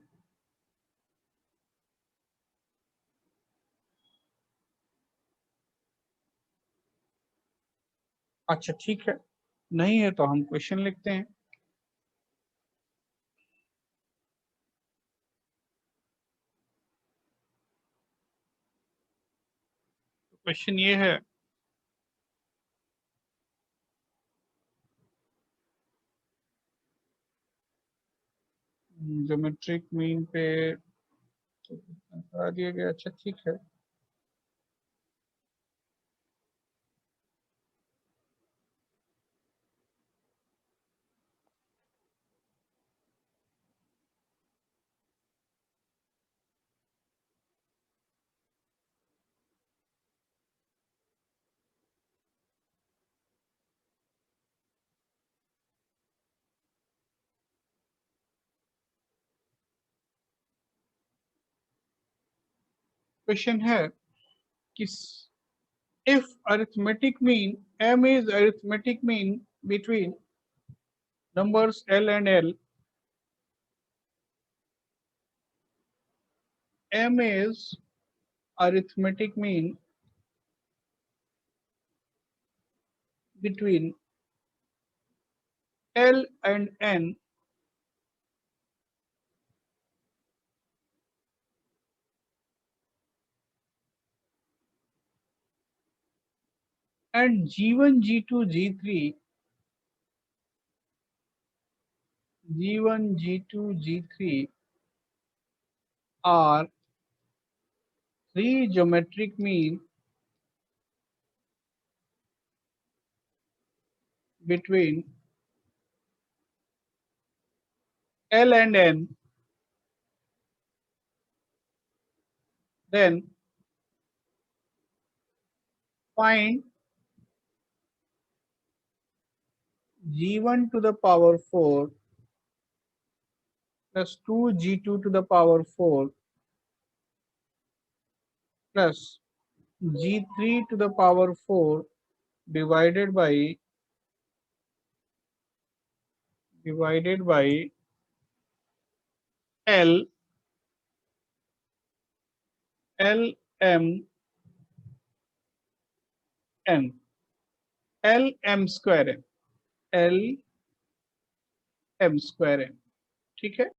अच्छा ठीक है, नहीं है तो हम क्वेश्चन लिखते हैं। क्वेश्चन ये है, ज्योमेट्रिक मीन पे तो बता दिया गया। अच्छा ठीक है, क्वेश्चन है कि if arithmetic mean m is arithmetic mean between numbers l and l, m is arithmetic mean between l and n, and g1 g2 g3 are three geometric mean between l and n, then find g1 to the power 4 plus 2 g2 to the power 4 plus g3 to the power 4 divided by L m n, L m square n, L m square n। ठीक है।